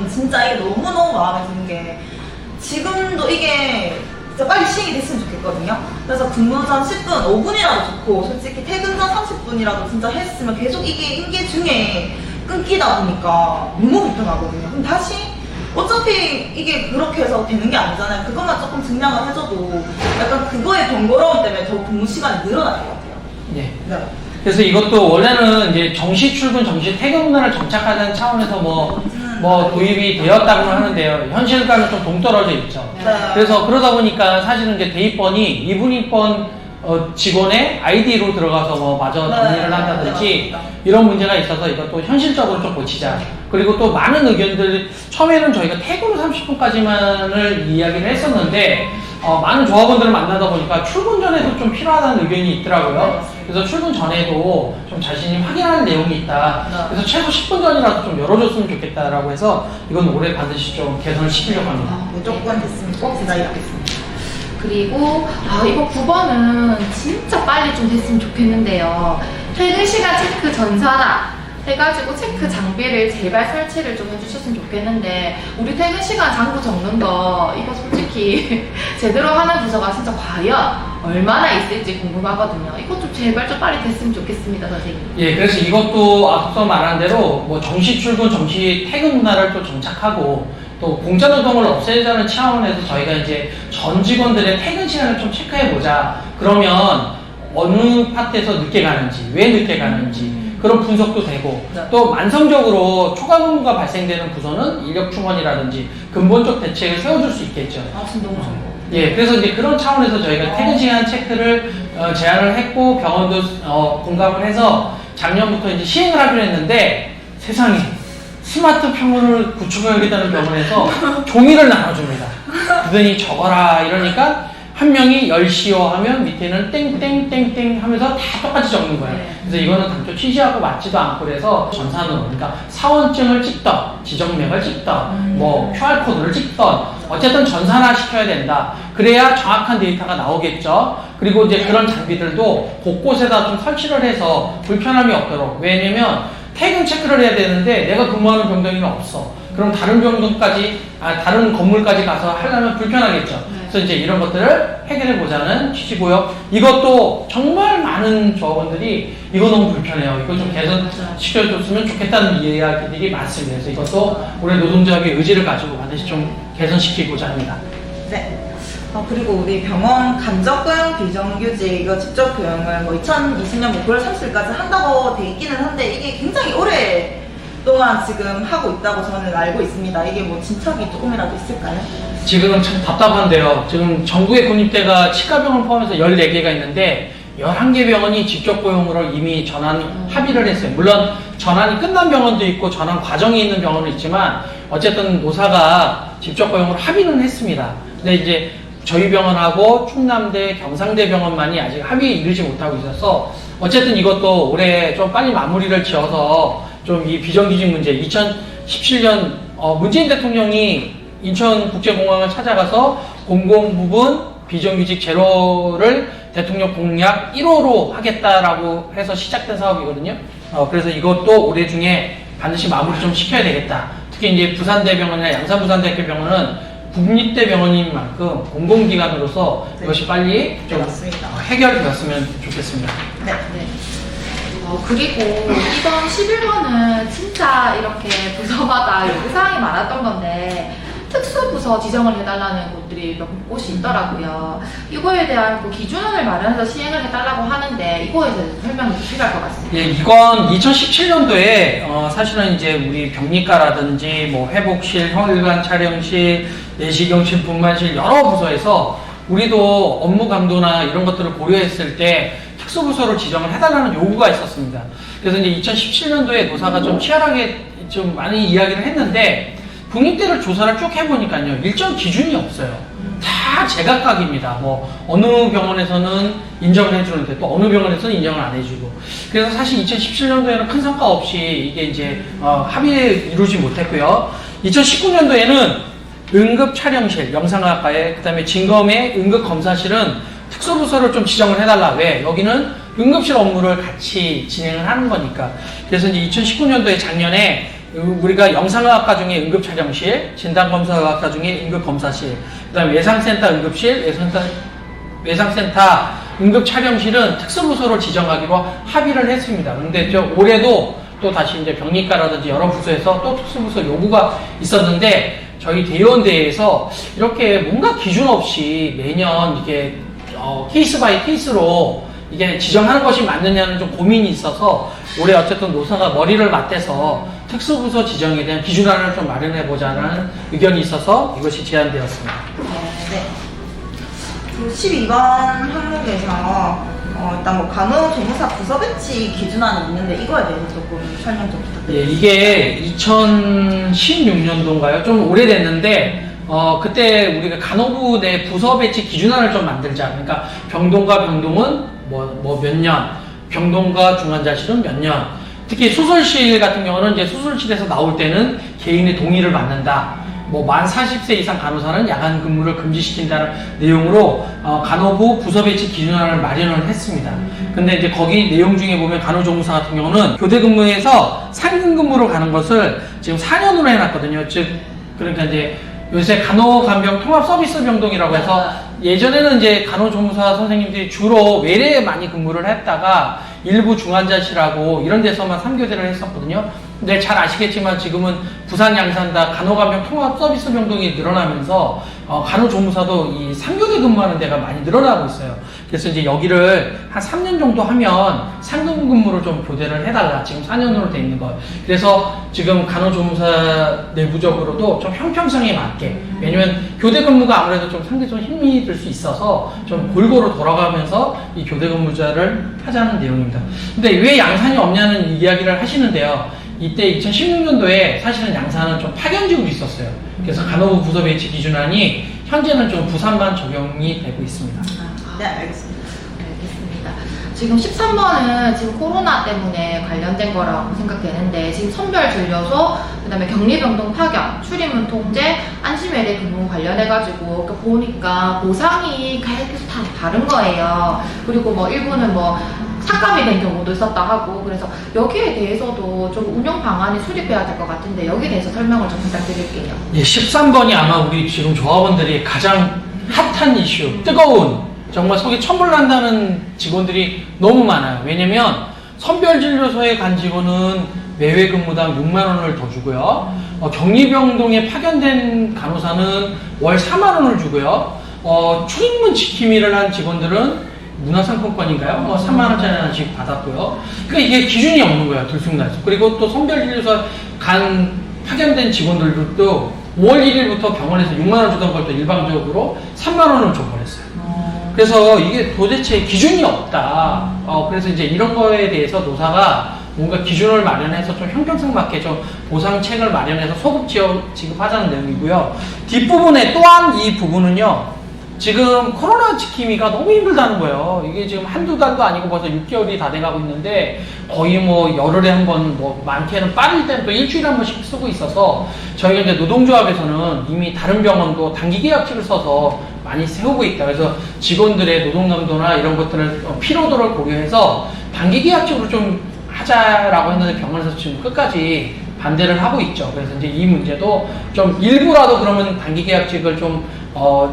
저는 진짜 이게 너무너무 마음에 드는 게 지금도 이게 진짜 빨리 시행이 됐으면 좋겠거든요. 그래서 근무 전 10분, 5분이라도 좋고 솔직히 퇴근 전 30분이라도 진짜 했으면 계속 이게 인계 중에 끊기다 보니까 너무 불편하거든요. 그럼 다시 어차피 이게 그렇게 해서 되는 게 아니잖아요. 그것만 조금 증량을 해줘도 약간 그거의 번거로움 때문에 더 근무 시간이 늘어날 것 같아요. 네. 네. 그래서 이것도 원래는 이제 정시 출근, 정시 퇴근 문화를 정착하자는 차원에서 뭐 도입이 되었다고는 하는데요. 현실과는 좀 동떨어져 있죠. 네. 그래서 그러다 보니까 사실은 이제 대입번이 이분입번 직원의 아이디로 들어가서 뭐 마저 정리를 한다든지 네, 이런 문제가 있어서 이것도 현실적으로 좀 고치자. 그리고 또 많은 의견들, 처음에는 저희가 퇴근 후 30분까지만을 이야기를 했었는데 많은 조합원들을 만나다 보니까 출근 전에도 좀 필요하다는 의견이 있더라고요. 그래서 출근 전에도 좀 자신이 확인하는 내용이 있다. 그래서 최소 10분 전이라도 좀 열어줬으면 좋겠다라고 해서 이건 올해 반드시 좀 개선을 시키려고 합니다. 무조건 됐으면 꼭 기다리겠습니다. 그리고 이거 9번은 진짜 빨리 좀 됐으면 좋겠는데요. 퇴근 시간 체크 전산화 해가지고 체크 장비를 제발 설치를 좀 해주셨으면 좋겠는데 우리 퇴근 시간 장부 적는 거 이거 솔직히 제대로 하는 부서가 진짜 과연 얼마나 있을지 궁금하거든요. 이것 좀 제발 좀 빨리 됐으면 좋겠습니다, 선생님. 예, 그래서 이것도 앞서 말한 대로 뭐 정시 출근, 정시 퇴근 문화를 또 정착하고 또 공짜노동을 없애자는 차원에서 저희가 이제 전 직원들의 퇴근 시간을 좀 체크해보자. 그러면 어느 파트에서 늦게 가는지, 왜 늦게 가는지 그런 분석도 되고 또 만성적으로 초과 근무가 발생되는 부서는 인력 충원이라든지 근본적 대책을 세워줄 수 있겠죠. 진짜 너무 좋고. 예, 그래서 이제 그런 차원에서 저희가 퇴근 시간 체크를 제안을 했고 병원도 공감을 해서 작년부터 이제 시행을 하기로 했는데 세상에 스마트 평원을 구축하겠다는 병원에서 종이를 나눠줍니다. 그러더니 적어라 이러니까 한 명이 10시요 하면 밑에는 땡땡땡땡 하면서 다 똑같이 적는 거예요. 그래서 이거는 당초 취지하고 맞지도 않고 그래서 전산으로 그러니까 사원증을 찍던 지정맥을 찍던 뭐 QR코드를 찍던 어쨌든 전산화 시켜야 된다. 그래야 정확한 데이터가 나오겠죠. 그리고 이제 그런 장비들도 곳곳에다 좀 설치를 해서 불편함이 없도록. 왜냐면 퇴근 체크를 해야 되는데 내가 근무하는 병동에는 없어. 그럼 다른 병동까지, 다른 건물까지 가서 하려면 불편하겠죠. 그래서 이제 이런 것들을 해결해 보자는 취지고요. 이것도 정말 많은 조합원들이 이거 너무 불편해요. 이거 좀 개선시켜줬으면 좋겠다는 이야기들이 많습니다. 그래서 이것도 올해 노동조합의 의지를 가지고 반드시 좀 개선시키고자 합니다. 네. 그리고 우리 병원 간접고용 비정규직 이거 직접 고용을 뭐 2020년 뭐 9월 30일까지 한다고 돼 있기는 한데 이게 굉장히 오랫동안 지금 하고 있다고 저는 알고 있습니다. 이게 뭐 진척이 조금이라도 있을까요? 지금은 참 답답한데요. 지금 전국의 군입대가 치과병원 포함해서 14개가 있는데 11개 병원이 직접 고용으로 이미 전환 합의를 했어요. 물론 전환이 끝난 병원도 있고 전환 과정이 있는 병원은 있지만 어쨌든 노사가 직접 고용으로 합의는 했습니다. 근데 이제 저희 병원하고 충남대, 경상대 병원만이 아직 합의에 이르지 못하고 있어서 어쨌든 이것도 올해 좀 빨리 마무리를 지어서 좀 이 비정규직 문제 2017년 문재인 대통령이 인천국제공항을 찾아가서 공공부문 비정규직 제로를 대통령 공약 1호로 하겠다라고 해서 시작된 사업이거든요. 그래서 이것도 올해 중에 반드시 마무리 좀 시켜야 되겠다. 특히 이제 부산대병원이나 양산부산대학교병원은 국립대병원인 만큼 공공기관으로서 이것이 빨리 좀 해결되었으면 좋겠습니다. 네. 그리고 이번 11번은 진짜 이렇게 부서마다 요구사항이 많았던 건데 특수부서 지정을 해달라는 곳들이 몇 곳이 있더라고요. 이거에 대한 그 기준을 마련해서 시행을 해달라고 하는데 이거에 대해서 설명이 좀 필요할 것 같습니다. 예, 이건 2017년도에 사실은 이제 우리 병리과라든지 뭐 회복실, 혈관 촬영실, 내시경실, 분만실 여러 부서에서 우리도 업무 강도나 이런 것들을 고려했을 때 특수부서를 지정을 해달라는 요구가 있었습니다. 그래서 이제 2017년도에 노사가 좀 치열하게 좀 많이 이야기를 했는데 국립대를 조사를 쭉 해보니까요 일정 기준이 없어요. 다 제각각입니다. 뭐 어느 병원에서는 인정을 해주는데 또 어느 병원에서는 인정을 안 해주고 그래서 사실 2017년도에는 큰 성과 없이 이게 이제 합의를 이루지 못했고요. 2019년도에는 응급촬영실, 영상학과에 그다음에 진검의 응급검사실은 특수부서를 좀 지정을 해달라. 왜? 여기는 응급실 업무를 같이 진행을 하는 거니까. 그래서 이제 2019년도에 작년에 우리가 영상의학과 중에 응급촬영실, 진단검사의학과 중에 응급검사실, 그 다음에 외상센터 응급실, 외상센터 응급촬영실은 특수부서로 지정하기로 합의를 했습니다. 그런데 올해도 또 다시 이제 병리과라든지 여러 부서에서 또 특수부서 요구가 있었는데 저희 대의원대회에서 이렇게 뭔가 기준 없이 매년 이게 케이스 바이 케이스로 이게 지정하는 것이 맞느냐는 좀 고민이 있어서 올해 어쨌든 노사가 머리를 맞대서 특수부서 지정에 대한 기준안을 좀 마련해보자는 의견이 있어서 이것이 제안되었습니다. 네. 12번 항목에서 일단 뭐 간호조무사 부서 배치 기준안이 있는데 이거에 대해서 조금 설명 좀 부탁드립니다. 예, 이게 2016년도인가요? 좀 오래됐는데 그때 우리가 간호부 내 부서 배치 기준안을 좀 만들자. 그러니까 병동과 병동은 뭐 몇 년, 병동과 중환자실은 몇 년. 특히 수술실 같은 경우는 이제 수술실에서 나올 때는 개인의 동의를 받는다. 뭐 만 40세 이상 간호사는 야간 근무를 금지시킨다는 내용으로 간호부 부서 배치 기준안을 마련을 했습니다. 근데 이제 거기 내용 중에 보면 간호조무사 같은 경우는 교대 근무에서 상근 근무로 가는 것을 지금 4년으로 해놨거든요. 즉 그러니까 이제 요새 간호간병 통합 서비스 병동이라고 해서 예전에는 이제 간호조무사 선생님들이 주로 외래에 많이 근무를 했다가 일부 중환자실하고 이런 데서만 3교대를 했었거든요. 근데 잘 아시겠지만 지금은 부산 양산다 간호간병 통합 서비스 병동이 늘어나면서 간호조무사도 이 3교대 근무하는 데가 많이 늘어나고 있어요. 그래서 이제 여기를 한 3년 정도 하면 상근 근무를 좀 교대를 해달라. 지금 4년으로 돼 있는 거. 그래서 지금 간호조무사 내부적으로도 좀 형평성에 맞게. 왜냐면 교대 근무가 아무래도 좀 상대적으로 힘이 들 수 있어서 좀 골고루 돌아가면서 이 교대 근무자를 하자는 내용입니다. 근데 왜 양산이 없냐는 이야기를 하시는데요. 이때 2016년도에 사실은 양산은 좀 파견직으로 있었어요. 그래서 간호부 부서 배치 기준안이 현재는 좀 부산만 적용이 되고 있습니다. 네, 알겠습니다. 알겠습니다. 지금 13번은 지금 코로나 때문에 관련된 거라고 생각되는데 지금 선별진료소, 그 다음에 격리병동 파견, 출입문 통제, 안심외래 근무 관련해가지고 보니까 보상이 계속 다 다른 거예요. 그리고 뭐 일부는 뭐 삭감이 된 경우도 있었다 하고 그래서 여기에 대해서도 좀 운영 방안이 수립해야 될 것 같은데 여기에 대해서 설명을 좀 부탁드릴게요. 예, 13번이 아마 우리 지금 조합원들이 가장 핫한 이슈, 뜨거운 정말 속이 천불 난다는 직원들이 너무 많아요. 왜냐면 선별진료소에 간 직원은 매회 근무당 6만 원을 더 주고요. 격리병동에 파견된 간호사는 월 4만 원을 주고요. 출입문 지킴이를 한 직원들은 문화상품권인가요? 뭐 3만원짜리 하나씩 받았고요. 그러니까 이게 기준이 없는 거예요. 들쑥날쑥. 그리고 또 선별진료소 간 파견된 직원들도 5월 1일부터 병원에서 6만원 주던 걸 또 일방적으로 3만원을 줘버렸어요. 그래서 이게 도대체 기준이 없다. 그래서 이제 이런 거에 대해서 노사가 뭔가 기준을 마련해서 좀 형평성 맞게 좀 보상책을 마련해서 소급 지급하자는 내용이고요. 뒷부분에 또한 이 부분은요. 지금 코로나 지킴이가 너무 힘들다는 거예요. 이게 지금 한두 달도 아니고 벌써 6개월이 다 돼가고 있는데 거의 뭐 열흘에 한 번, 뭐 많게는 빠를 때는 또 일주일에 한 번씩 쓰고 있어서 저희가 이제 노동조합에서는 이미 다른 병원도 단기 계약직을 써서 많이 세우고 있다. 그래서 직원들의 노동강도나 이런 것들을 피로도를 고려해서 단기 계약직으로 좀 하자라고 했는데 병원에서 지금 끝까지 반대를 하고 있죠. 그래서 이제 이 문제도 좀 일부라도 그러면 단기 계약직을 좀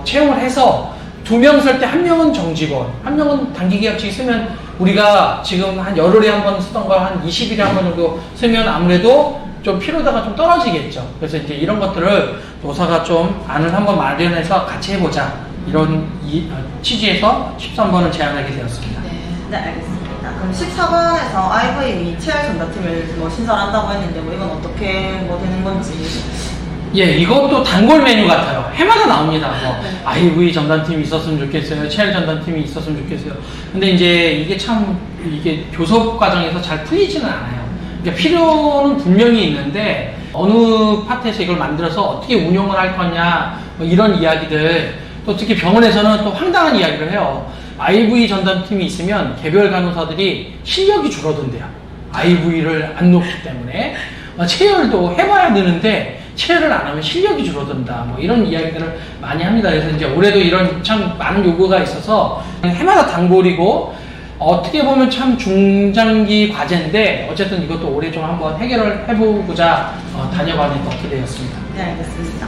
채용을 해서 2명 쓸 때 1명은 정직원, 1명은 단기 계약직 쓰면 우리가 지금 한 열흘에 한 번 쓰던 걸 한 20일에 한 번 정도 쓰면 아무래도 좀 피로도가 좀 떨어지겠죠. 그래서 이제 이런 것들을 노사가 좀 안을 한번 마련해서 같이 해보자. 이런 취지에서 13번을 제안하게 되었습니다. 네, 알겠습니다. 그럼 14번에서 IV 체열 전담팀을 뭐 신설한다고 했는데 뭐 이건 어떻게 뭐 되는 건지. 예, 이것도 단골 메뉴 같아요. 해마다 나옵니다. 뭐, IV 전담팀이 있었으면 좋겠어요. 체열 전담팀이 있었으면 좋겠어요. 근데 이제 이게 참, 이게 교섭 과정에서 잘 풀리지는 않아요. 그러니까 필요는 분명히 있는데, 어느 파트에서 이걸 만들어서 어떻게 운용을 할 거냐, 뭐 이런 이야기들, 또 특히 병원에서는 또 황당한 이야기를 해요. IV 전담팀이 있으면 개별 간호사들이 실력이 줄어든대요. IV를 안 놓기 때문에. 체열도 해봐야 되는데, 체열을 안 하면 실력이 줄어든다. 뭐 이런 이야기들을 많이 합니다. 그래서 이제 올해도 이런 참 많은 요구가 있어서 해마다 단골이고 어떻게 보면 참 중장기 과제인데 어쨌든 이것도 올해 좀 한번 해결을 해보고자 단협안에 넣게 되었습니다. 네, 알겠습니다.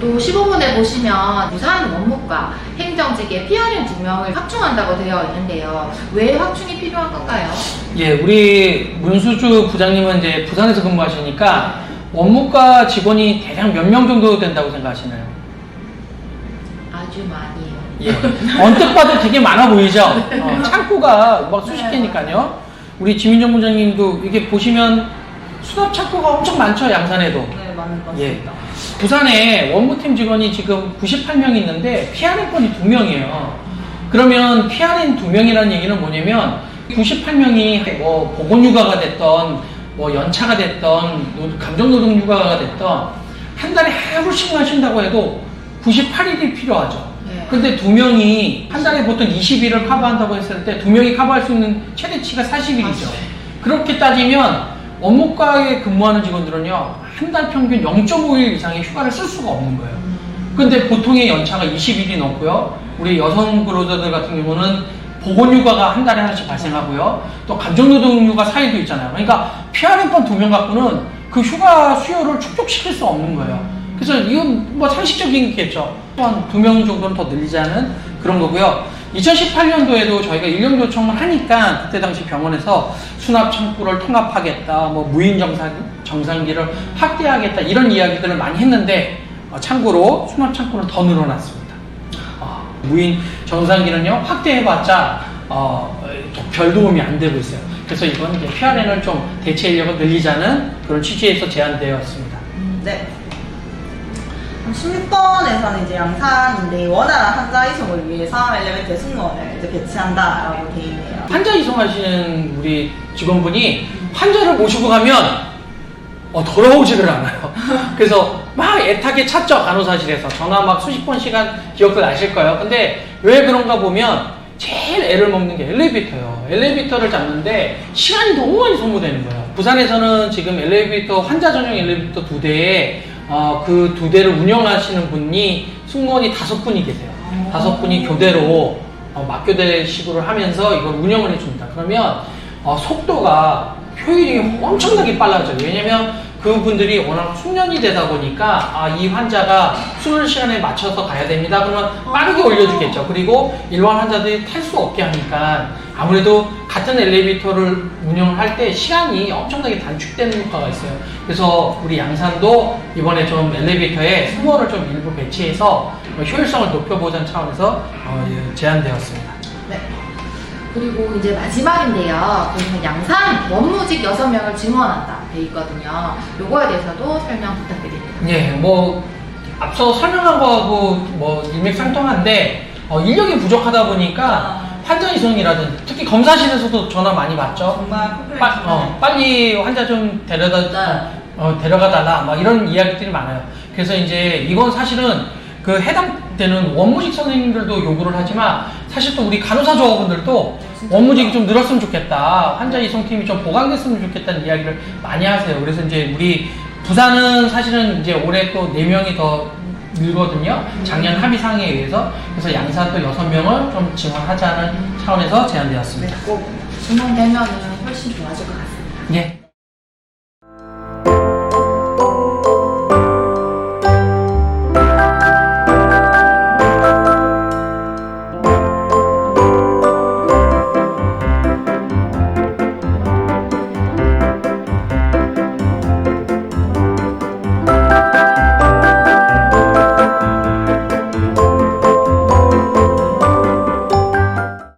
또 15분에 보시면 부산 원무과 행정직에 PRN 2명을 확충한다고 되어 있는데요. 왜 확충이 필요한 건가요? 예, 우리 문수주 부장님은 이제 부산에서 근무하시니까 원무과 직원이 대략 몇 명 정도 된다고 생각하시나요? 아주 많이요. 예, 언뜻 봐도 되게 많아 보이죠? 창구가 막 수십 개니까요. 우리 지민정 부장님도 이게 보시면 수납 창구가 엄청 많죠, 양산에도. 네, 맞습니다. 예. 부산에 원무팀 직원이 지금 98명 있는데 PRN권이 2명이에요. 그러면 PRN 2명이라는 얘기는 뭐냐면 98명이 뭐 보건휴가가 됐던 뭐 연차가 됐던 감정노동휴가가 됐던 한 달에 하루씩만 쉰다고 해도 98일이 필요하죠. 네. 근데 2명이 한 달에 보통 20일을 커버한다고 했을 때 2명이 커버할 수 있는 최대치가 40일이죠. 그렇게 따지면 원무과에 근무하는 직원들은요 한 달 평균 0.5일 이상의 휴가를 쓸 수가 없는 거예요. 근데 보통의 연차가 20일이 넘고요. 우리 여성 근로자들 같은 경우는 보건휴가가 한 달에 하나씩 발생하고요. 또 감정노동휴가 4일도 있잖아요. 그러니까 PRN권 2명 갖고는 그 휴가 수요를 충족시킬 수 없는 거예요. 그래서 이건 뭐 상식적인 겠죠. 한 2명 정도는 더 늘리자는 그런 거고요. 2018년도에도 저희가 인력 요청을 하니까 그때 당시 병원에서 수납 창구를 통합하겠다, 뭐 무인 정상기를 확대하겠다 이런 이야기들을 많이 했는데 참고로 수납 창구는 더 늘어났습니다. 무인 정상기는요 확대해봤자 별 도움이 안 되고 있어요. 그래서 이건 이제 PRN을 좀 대체 인력을 늘리자는 그런 취지에서 제안되었습니다. 네. 16번에서는 이제 양산인데 원활한 환자 이송을 위해서 엘리베이터 승무원을 이제 배치한다라고 되어 있네요. 환자 이송하시는 우리 직원분이 환자를 모시고 가면 돌아오지를 않아요. 그래서 막 애타게 찾죠. 간호사실에서 전화 막 수십 번 시간 기억들 나실 거예요. 근데 왜 그런가 보면 제일 애를 먹는 게 엘리베이터예요. 엘리베이터를 잡는데 시간이 너무 많이 소모되는 거예요. 부산에서는 지금 엘리베이터 환자 전용 엘리베이터 2대에 그 2대를 운영하시는 분이 승무원이 5분이 계세요. 5분이 교대로 맞교대식으로 하면서 이걸 운영을 해줍니다. 그러면 속도가 효율이 엄청나게 빨라져요. 왜냐면 그분들이 워낙 숙련이 되다 보니까 이 환자가 수술 시간에 맞춰서 가야 됩니다. 그러면 빠르게 올려주겠죠. 그리고 일반 환자들이 탈 수 없게 하니까 아무래도 같은 엘리베이터를 운영을 할 때 시간이 엄청나게 단축되는 효과가 있어요. 그래서 우리 양산도 이번에 좀 엘리베이터에 승무원을 좀 일부 배치해서 효율성을 높여보자는 차원에서 제안되었습니다. 네. 그리고 이제 마지막인데요. 그러면 양산 원무직 6명을 증원한다 돼 있거든요. 요거에 대해서도 설명 부탁드립니다. 예, 뭐 앞서 설명한 거하고 뭐 일맥상통한데 인력이 부족하다 보니까 환자 이송이라든지 특히 검사실에서도 전화 많이 받죠. 정말 컴플렉스. 빨리 환자 좀 데려가 달라 막 이런 이야기들이 많아요. 그래서 이제 이건 사실은 그 해당되는 원무직 선생님들도 요구를 하지만 사실 또 우리 간호사 조합원들도 원무직이 좀 늘었으면 좋겠다. 환자 이송팀이 좀 보강됐으면 좋겠다는 이야기를 많이 하세요. 그래서 이제 우리 부산은 사실은 이제 올해 또 4명이 더 늘거든요. 작년 합의 상의에 의해서. 그래서 양산도 6명을 좀 지원하자는 차원에서 제안되었습니다. 꼭 증원되면은 훨씬 좋아질 것 같습니다. 예.